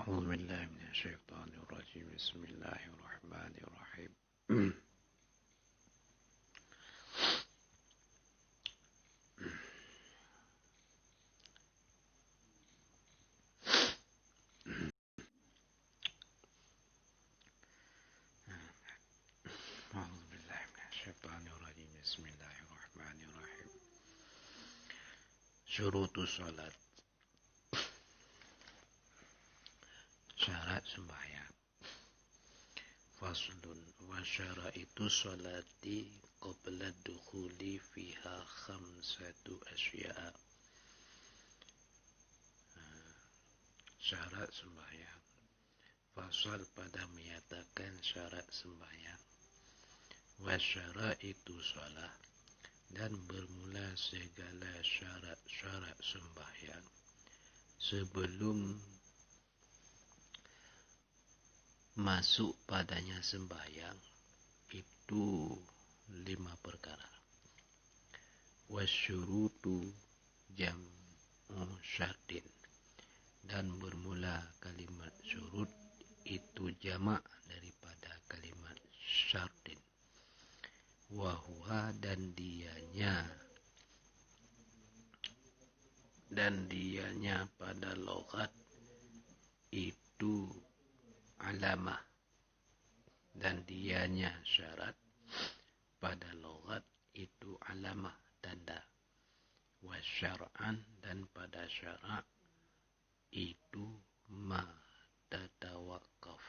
أعوذ بالله من الشيطان الرجيم بسم الله الرحمن الرحيم أعوذ بالله من الشيطان الرجيم بسم الله الرحمن الرحيم شروط الصلاة syarat sembahyang. Faslun wa syaraitu sholati qabla dukhuli fiha khamsatu asya'a. Syarat sembahyang. Fasal pada menyatakan syarat sembahyang. Wa syaraitu shalah, dan bermula segala syarat-syarat sembahyang sebelum masuk padanya sembahyang itu 5 perkara. Wasyurutu jam'u syartin, dan bermula kalimat syurut itu jamak daripada kalimat syartin. Wahuwa, dan dianya pada lughat itu alamah, dan dianya syarat pada lughat itu alamah, tanda. Wasyar'an, dan pada syarak itu ma tatawakaf,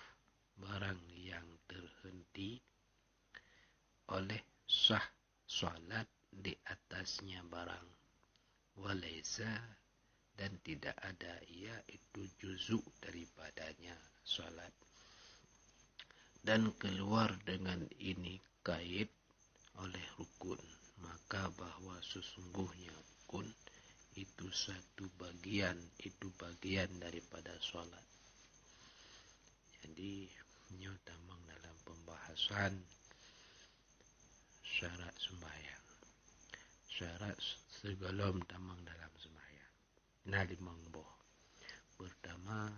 barang yang terhenti oleh sah salat di atasnya barang. Walaysa, dan tidak ada iaitu juzuk daripadanya salat. Dan keluar dengan ini kait oleh rukun, maka bahwa sesungguhnya rukun itu bagian daripada salat. Jadi nyutamang dalam pembahasan syarat sembahyang. Syarat sebelum tamang dalam sembahyang. Nah, 5 boh. Pertama,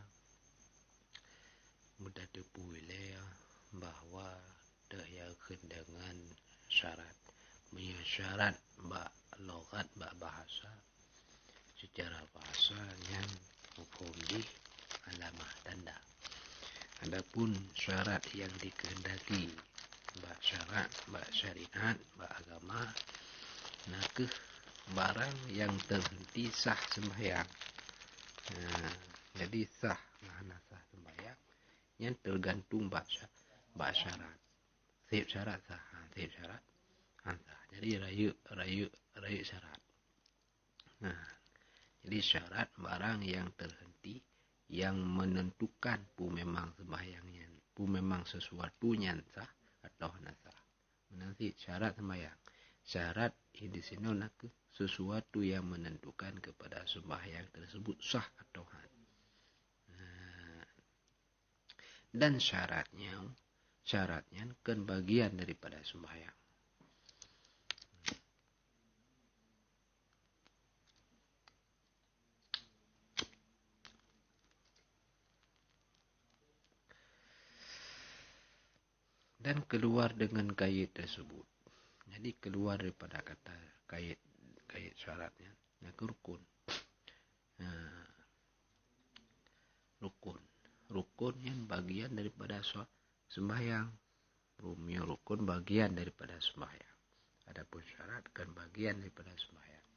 mudah terpuilai bahwa teryakin dengan syarat. Punya syarat bak logat, bak bahasa. Secara bahasanya hukum di alamah, tanda. Adapun syarat yang dikehendaki bak syarat, bak syariat, bak agama, nakeh barang yang terhenti sah sembahyang. Jadi sah, makna sah sembahyang yang tergantung bak syarat. Setiap syarat sah, setiap syarat sah. Jadi rayu syarat. Jadi syarat barang yang terhenti yang menentukan memang sembahyangnya, memang sesuatunya sah atau sah. Nanti syarat sembahyang. Syarat di sini nak sesuatu yang menentukan kepada sembahyang tersebut sah atau tidak. Dan syaratnya kan bagian daripada sembahyang. Dan keluar dengan kait tersebut. Jadi keluar daripada kata kait syaratnya. Nah, rukun. Rukun yang bagian daripada sembahyang. Rukun bagian daripada sembahyang. Adapun syarat kan bagian daripada sembahyang.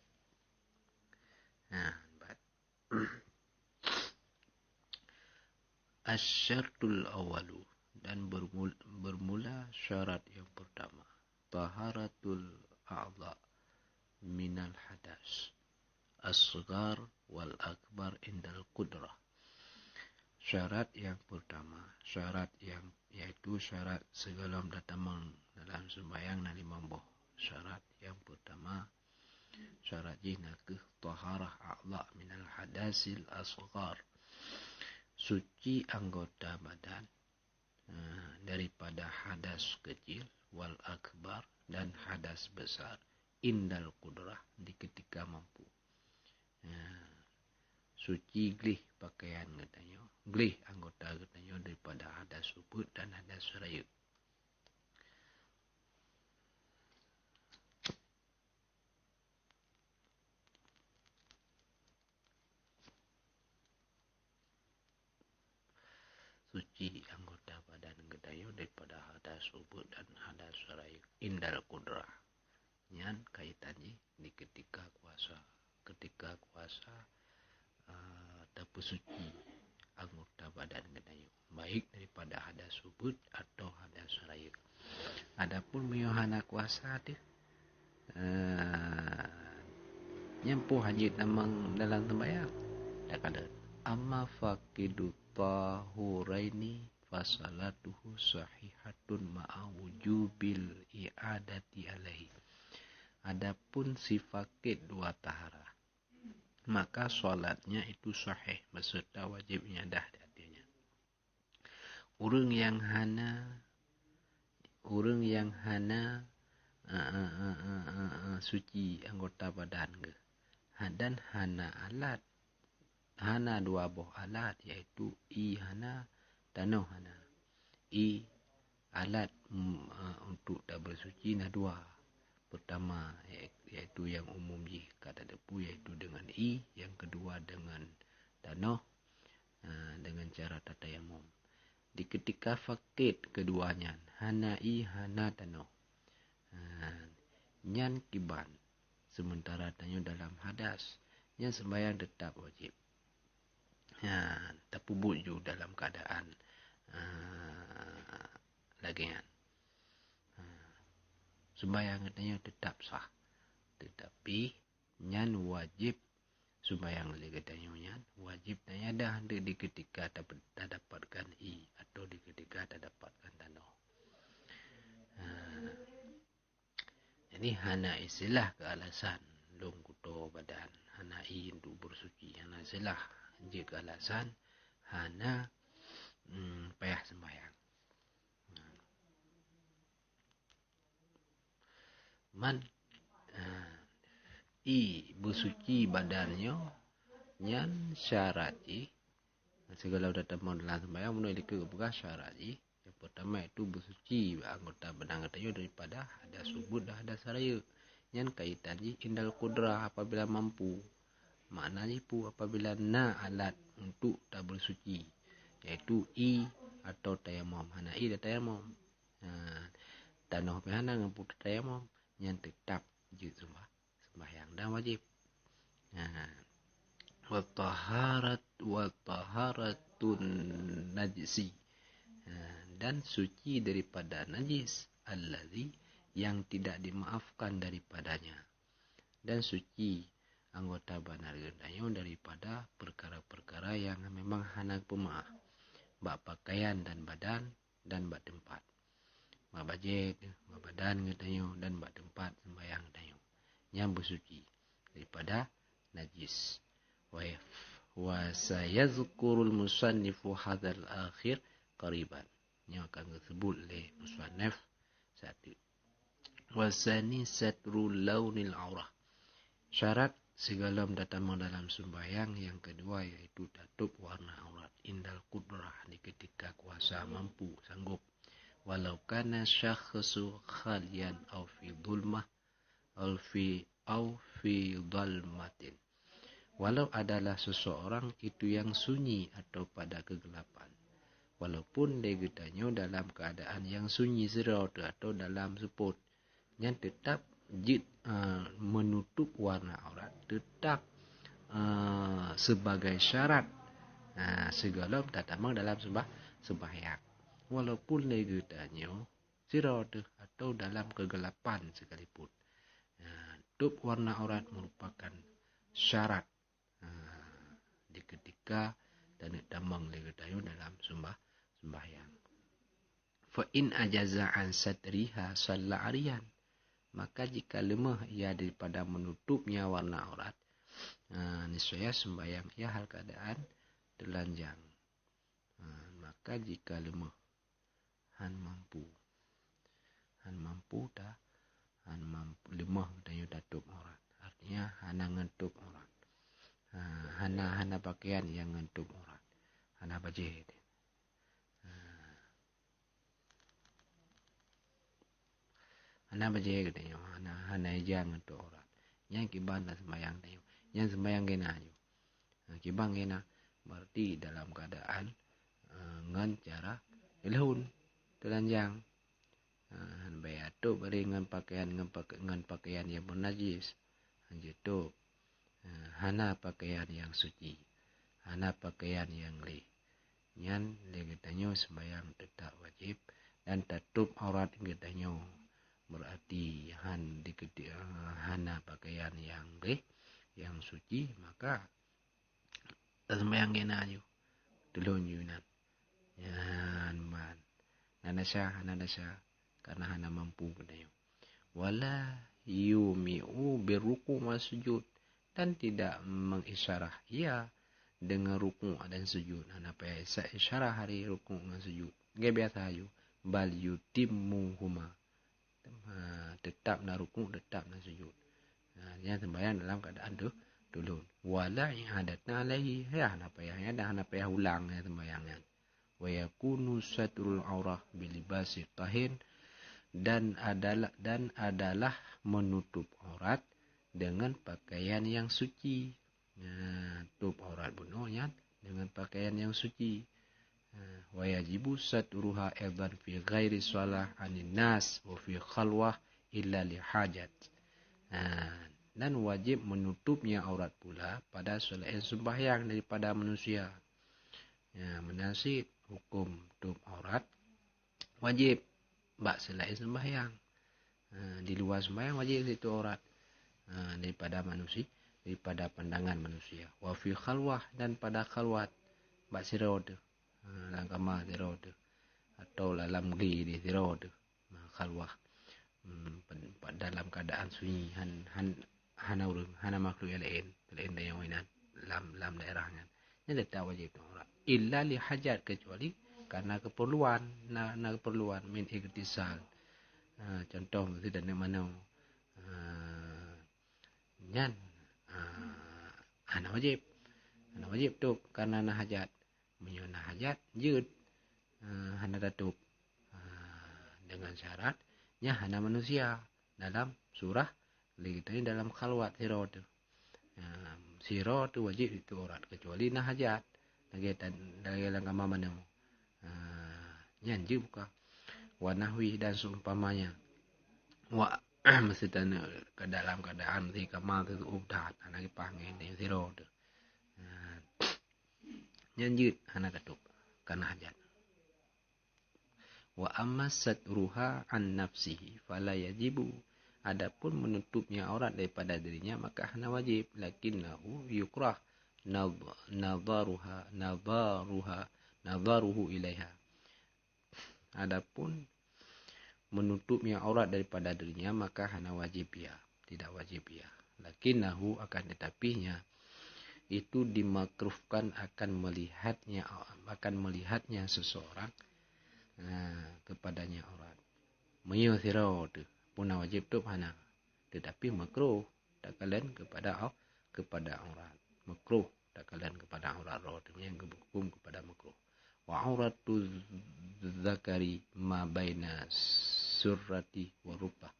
Asyartul awalu, dan bermula syarat yang pertama. Taharatul a'dha minal hadas asghar wal akbar indal qudrah. Syarat yang pertama, yaitu syarat sebelum datang dalam sembahyang na 5 boh. Syarat yang pertama, syarat jinakeh taharah a'dha minal hadasil asghar, suci anggota badan daripada hadas kecil, wal akbar, dan hadas besar, indal qudrah, di ketika mampu. suci glih pakaian katanya, glih anggota katanya daripada hadas subut dan hadas raya. Suci anggota badan katanya daripada hadas subut dan hadas raya. Indal kudrah. Nyan kaitannya di ketika kuasa. Ketika kuasa tapi suci anggota badan katanya, baik daripada hadas subut atau hadas raya. Adapun miohana kuasa tu nyempuh haji tamang dalam tembayang. Dah kata amma faqidu tahuraini fasalatuhu sahihatun ma'a wujubil i'adati alaihi. Adapun si faqid dua tahara, maka solatnya itu sahih beserta wajibnya dah artinya. Urang yang hana suci anggota badan ke, dan hana alat, hana dua buah alat, iaitu hana dan hana. Alat untuk tak bersuci na dua. Pertama iaitu yang umum kata depu, iaitu dengan yang kedua dengan danoh, dengan cara tatayamum. Di ketika fakid keduanya, hana hana danoh, nyan kiban. Sementara tanya dalam hadas, nyan sembahyang tetap wajib. Tapi buju dalam keadaan lagian. Sembahyang katanya tetap sah. Tetapi nyan wajib sembahyang lagi katanya nyan wajib tanya dah di ketika tak dapatkan atau di ketika tak dapatkan tanah. Ini hana istilah kealasan long kuto badan hana untuk bersuci. Hana istilah jika alasan hana payah sembahyang. Man bersuci badannya nyan syarat segala udah teman dalam sembahyang menurut ke bekas syarat yang pertama itu bersuci anggota badan katanya daripada hadas subut dan hadas raya. Nyan kaitan indal kudrah apabila mampu. Maknanya pu apabila na alat untuk tak bersuci, iaitu atau tayamum. Hana dan tayamum. Tanah pihana ngampu tayamum yang tetap je sembahyang dan wajib. Wa taharatun najisi, dan suci daripada najis allazi yang tidak dimaafkan daripadanya, dan suci anggota badan daripada perkara-perkara yang memang hana pemaaf, bak pakaian dan badan dan bak tempat, bak bajik, bak badan katanya dan bak tempat sembahyang katanya yang bersuci daripada najis. Wa sayazkurul musannifu hadzal akhir qariban. Yang akan disebut oleh musannif satu. Wa sani satrul launil aurah. Syarat segala datang dalam sembahyang yang kedua iaitu tutup warna aurat indal qudrah di ketika kuasa mampu sanggup. Walau kana syakhsu khalian aw fi dhulmah aw fi dhalmatin. Walau adalah seseorang itu yang sunyi atau pada kegelapan. Walaupun dia dalam keadaan yang sunyi serau atau dalam seput. Yang tetap menutup warna aurat. Tetap sebagai syarat segala datang dalam sembahyang. Walaupun dia serau atau dalam kegelapan sekalipun. Tutup warna aurat merupakan syarat di ketika dan damang legatayo dalam sembahyang. Fa in ajaza an satriha salla ariyan, maka jika lemah ia daripada menutupnya warna aurat, niscaya sembahyang ia hal keadaan telanjang. Maka jika lemah han mampu lemah dayo tutup aurat, artinya hana ngetup aurat. Han hana pakaian yang ngentup aurat. Hana bajih. Hana bajih katanya. Hana ijang ngentup aurat. Yang kiban lah sembayang tayo. Yang sembayang kena yo. Kibang kena berarti dalam keadaan ngan cara ilhun telanjang. Bayar tu beri ngan pakaian yang bernajis. Anjir tu hana pakaian yang suci. Hana pakaian yang le. Nyan le katanya sembayang tetap wajib dan tutup aurat katanya. Berarti hana pakaian yang le, yang suci, maka sembayang kena aja. Tulun yunan. Yan man. Nanasya karena hana mampu katanya. Wala yumi'u birruku wa sujud, dan tidak mengisyarah ia dengan ruku dan sujud. Hana payah isyarah hari ruku dan sujud. Gak biasa aja. Bal yutimmuhuma. Tetap na ruku, tetap na sujud. Yang sembahyang dalam keadaan tu dulu. Wala i'adatna alaihi. Ya hana payahnya dan hana payah ulang ya sembahyangnya. Wa yakunu satrul aurah bilibasi tahin, dan adalah menutup aurat dengan pakaian yang suci. Tutup aurat bunuhnya dengan pakaian yang suci. Wa yajibu satruha aidan fi ghairi shalah anin nas wa fi khalwah illa li hajat. Dan wajib menutupnya aurat pula pada selain sembahyang daripada manusia. Menasib hukum tutup aurat wajib bak selain sembahyang. Di luar sembahyang wajib itu aurat daripada manusia, daripada pandangan manusia. Wa fi khalwah, dan pada khalwat bak sirod. Dalam kamar sirod atau dalam geli di sirod. Khalwah. Dalam keadaan sunyi hana makhluk yang lain yang winan dalam daerahnya. Ini tetap wajib aurat. Illa li hajat, kecuali karena keperluan, keperluan min iktisal. Contoh tidak ada mana nyan hana wajib tu karena na hajat. Menyuna hajat jud hana datuk dengan syaratnya hana manusia. Dalam surah kita ini dalam khalwat sirot. Sirot tu wajib itu aurat kecuali na hajat. Lagi dalam kamar mana nyan je buka. Wa nahwi, dan seumpamanya. Wa mesti ke dalam keadaan di kamar tu ubdat anak panggil di sirot. Nyanjut hana katup karena hajat. Wa amma satruha an nafsihi fala yajibu, adapun menutupnya aurat daripada dirinya maka hana wajib, lakinnahu yukrah nadharuhu ilaiha. Adapun menutupnya aurat daripada dirinya maka hana wajib ya, tidak wajib ya. Lakinnahu, akan tetapinya itu dimakruhkan akan melihatnya seseorang kepadanya aurat. Menyusirau tu puna wajib tu hana, tetapi makruh tak kalian kepada aurat. Makruh tak kalian kepada aurat roh tu yang hukum kepada makruh. Wa auratu zakari ma baina surrati wa rukbah,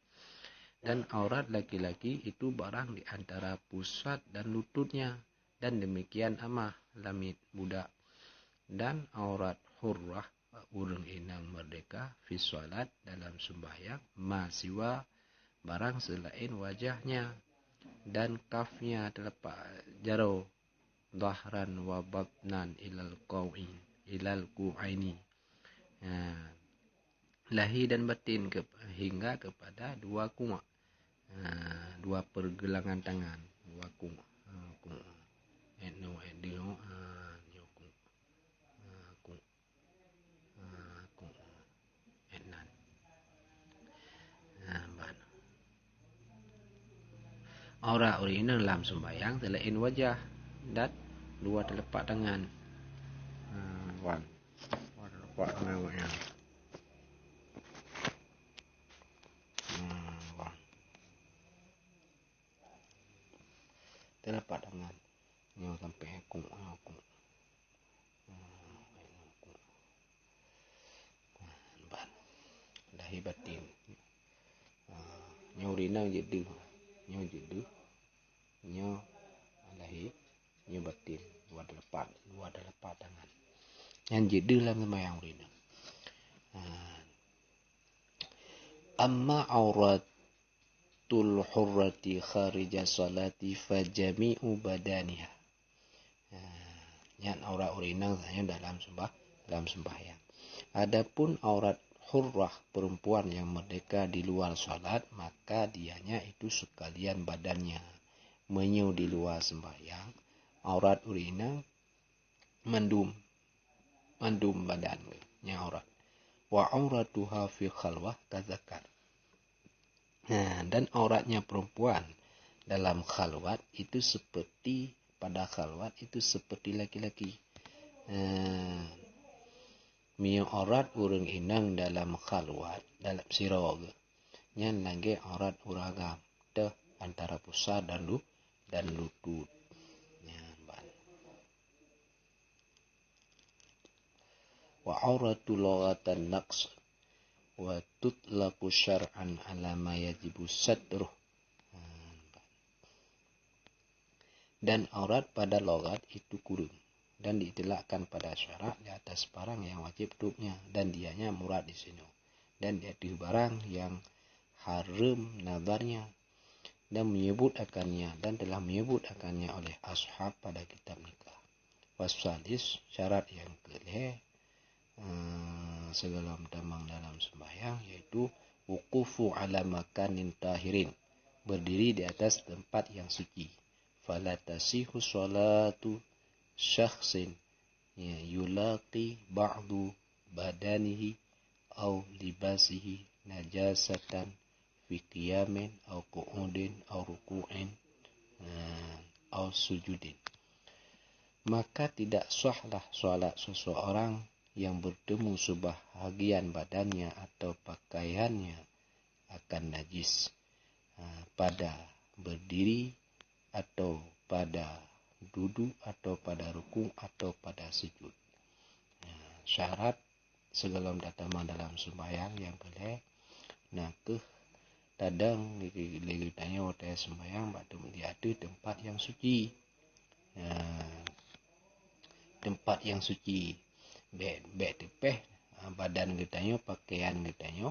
dan aurat laki-laki itu barang di antara pusat dan lututnya, dan demikian amah lamit budak. Dan aurat hurrah urang inang merdeka fi salat dalam sembahyang masiwa barang selain wajahnya dan kafnya terlepas jaro dhahran wa batnan ilal qu'aini. Lahi dan batin hingga kepada dua kuak, dua pergelangan tangan, dua kuak. Aurat original dalam sembahyang selain wajah dan dua telapak tangan. Dua telapak tangan. Telapak tangan. nyo sampai kung lahi batin nyo rina jedu nyo lahi nyo batin dua delapan tangan yang jedu dalam sembahyang rina. Amma auratul hurrati kharija salati fajami'u badaniha. Yang aurat urina hanya dalam sembahyang. Adapun aurat hurrah perempuan yang merdeka di luar salat, maka dianya itu sekalian badannya. Menyu di luar sembahyang, aurat urina mandum badannya aurat. Wa auratuha fi khalwah kazakar. Dan auratnya perempuan dalam khalwat itu seperti pada khalwat itu seperti laki-laki. Mio aurat urang inang dalam khalwat dalam sirog. Nyan lagi aurat uragam te antara pusat dan lutut. Wa auratul laghatan naqs wa tutlaqu syar'an ala ma yajibu satruh. Dan aurat pada logat itu kurung dan diitilakkan pada syarak di atas barang yang wajib tutupnya dan dianya murad di sini dan di atas barang yang haram nazarnya dan menyebut akannya dan telah menyebut akannya oleh ashab pada kitab nikah. Wasalis syarat yang kelih segala tamang dalam sembahyang yaitu wuqufu ala makanin tahirin, berdiri di atas tempat yang suci. Fala tasihu salatu syakhsin yulaqi ba'du badanihi aw libasihi najasatan fi qiyamin aw qu'udin aw ruku'in aw sujudin. Maka tidak sahlah salat seseorang yang bertemu sebahagian badannya atau pakaiannya akan najis pada berdiri atau pada duduk atau pada rukuk atau pada sujud. Syarat sebelum datang dalam sembahyang yang kelih nak tadang ligitanya waktu sembahyang batu diadu tempat yang suci. Tempat yang suci bek tepeh badan kitanya pakaian kitanya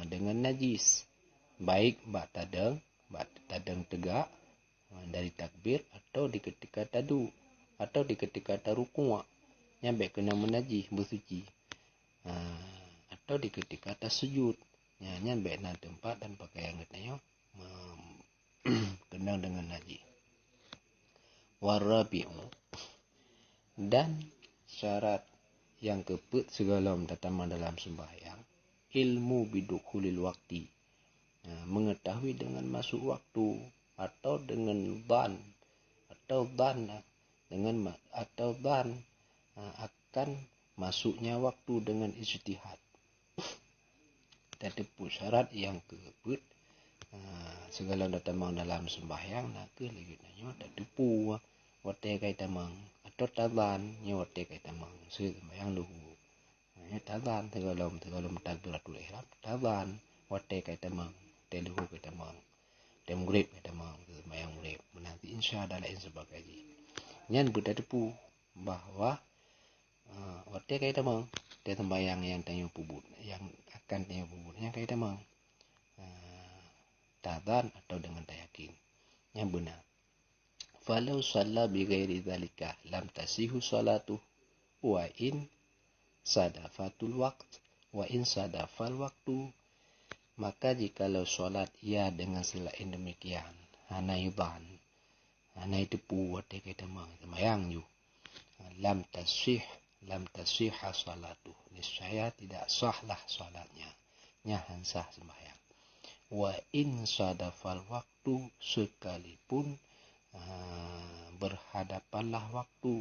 dengan najis. Baik bak tadang tegak dari takbir atau di ketika tadu atau di ketika taruku nyampe kena menajis bersuci atau di ketika tasujud nyampe na tempat dan pakaian katanya kena dengan najis. Warabi'u, dan syarat yang keput segala datang dalam sembahyang ilmu bidukhulil waktu, mengetahui dengan masuk waktu atau dengan ban akan masuknya waktu dengan ijtihad. Terdapat syarat yang keput segala datang dalam sembahyang nak legitnya terdapat wate kai tamang atau taban nya wate kai tamang sembahyang luhu. Taban tegalom takbiratul ihram taban wate kai tamang teluhu kai tamang temgrip kai tamang sembahyang grip menanti insya dan lain sebagainya. Nyan berdepu bahwa wate kai tamang te sembahyang yang tanya pubut yang akan tanya pubutnya kai tamang taban atau dengan tayakin yang benar. Falau shalla bi ghairi dzalika lam tasihu salatu wa in sadafatul waqt wa in sadafal waktu. Maka jikalau solat ia dengan selain demikian hanai tepu wate kita sembahyang ju lam tasih salatu, niscaya tidak sahlah salatnya nyahan sah sembahyang. Wa in sadafal waktu, sekalipun berhadapanlah waktu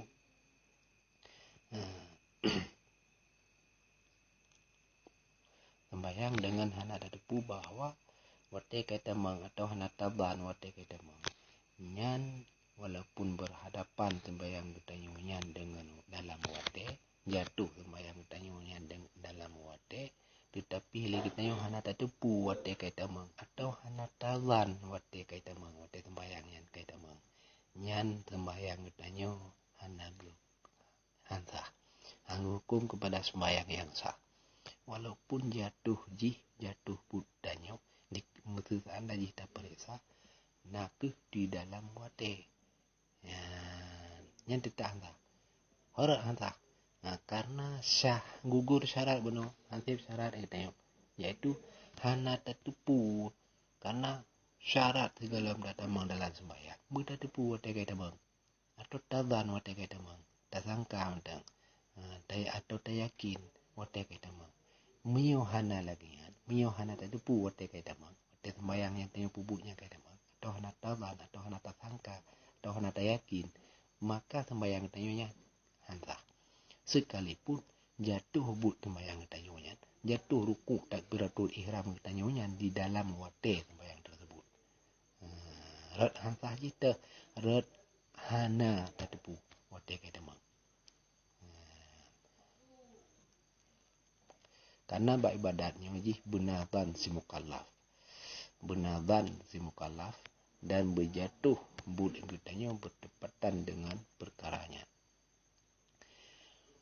sembahyang dengan hana depu bahwa wate kata mang atau hana taban wate kata mang nyan walaupun berhadapan sembahyang bertanyunyan dengan dalam wate, jatuh sembahyang bertanyunyan dalam wate, tetapi hili kita yung hana tatupu wate kay tamang atau hana talan wate kay tamang wate sembahyang yan kay tamang nyan sembahyang bertanyo hana sah. Ang hukum kepada sembahyang yang sah. Walaupun jatuh budanyo di mesesaan dah tak periksa nak di dalam wate. Yang tetap hantar. Orang hantar. Karena syah gugur syarat benar. Hansip syarat kita yaitu hana tertupu. Karena syarat segala datamang dalam sembahyang. Bertertupu wate kita bang. Atau tazan wate kita bang. Tersangka tentang. Atau teryakin wate kita bang. Miohana lagi. Miohana tertupu wate kita bang. Wate sembahyang yang tanya pubuknya kita bang. Atau hana tazan. Atau hana tersangka. Atau hana teryakin. Maka sembahyang tanyanya hantar. Sekalipun jatuh hubut sembahyang tanyanya, jatuh ruku takbiratul ihram tanyanya di dalam wate sembahyang tersebut. Rat hantar kita, rat hana tertepu wate kita mang. Karena ibadatnya ji benadan si mukallaf. Benadan si mukallaf dan berjatuh hubut tanya bertepatan dengan perkaranya.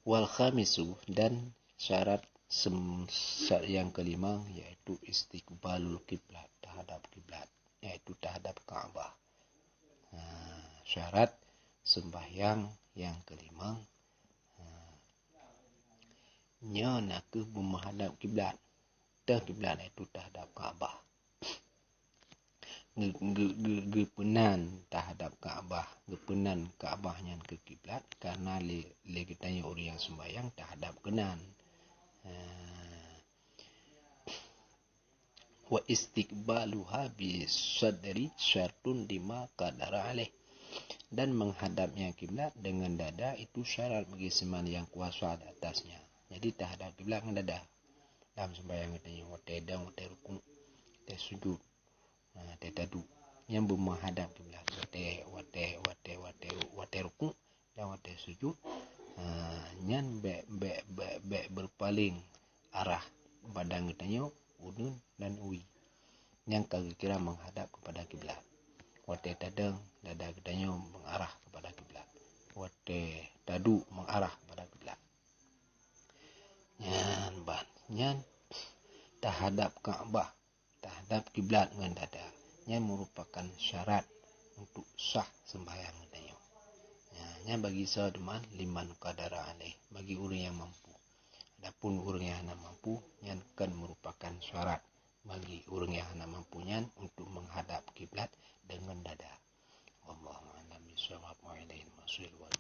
Wal khamisu dan syarat yang kelima yaitu istiqbalul kiblat, terhadap kiblat, yaitu terhadap Ka'bah. Syarat sembahyang yang kelima nya nak menghadap kiblat. Kiblat itu terhadap Ka'bah. Gepenan terhadap Ka'bah, gepenan Ka'bahnya ke kiblat karena le kitanya orang yang sembahyang terhadap kenan. Wa istiqbaluha bi sadri syartun lima qadara alaih. Dan menghadapnya kiblat dengan dada itu syarat bagi seman yang kuasa di atasnya. Jadi terhadap kiblat dengan dada. Dalam sembahyang kitanya wate dan wate rukuk, wate sujud, wate tadu yang menghadap kiblat, wate rukuk dan wate sujud. Nyan berpaling arah badan kitanya udun dan uwi yang kira-kira menghadap kepada kiblat. Wate tadang dada kitanya mengarah kepada kiblat. Wate tadu mengarah kepada kiblat. Nyan terhadap Ka'bah, terhadap kiblat dengan dada. Yang merupakan syarat untuk sah sembahyang kitanya. Yang bagi sedeman liman qadara alaih, bagi orang yang mampu. Adapun orang yang hana mampu, yang akan merupakan syarat bagi orang yang hana mampunya untuk menghadap kiblat dengan dada. Wallahu a'lam bishawab wa ilaihi al-masir wal